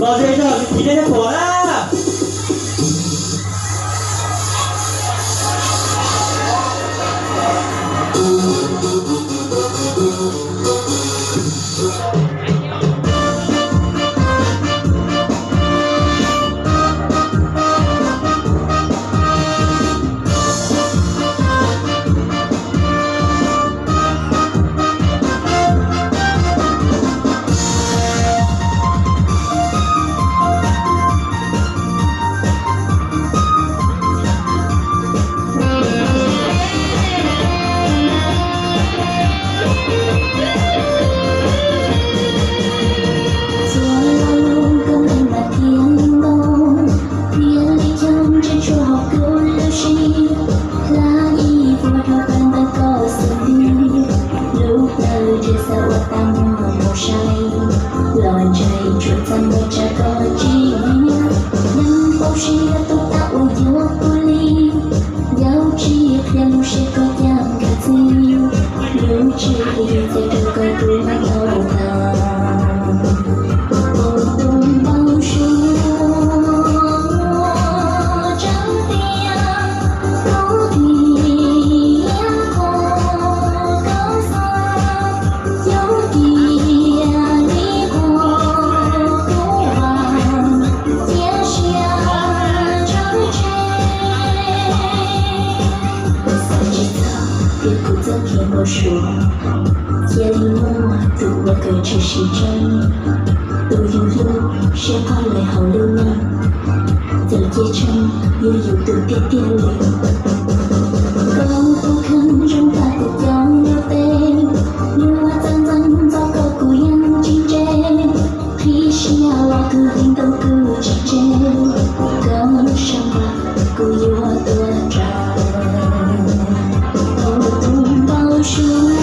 多谢少，你今天就妥了。Lòn chạy chuột thân một cha có chi nhân bầu shi tôi tạo yêu tôi ly giao chi em sẽ có nhang cả gì nếu chỉ sẽ được coi tôi mang đầu thang ôi tôi bao shi trắng tia có thì em có sao dấu kia我说，夜里我读我歌只是真，都有路是跑来好流浪，在街上也有的点点流，高不肯让他不要流泪，你我脏脏糟糕姑娘真真，皮是要我个领导个真真，高上吧姑有我多长。树。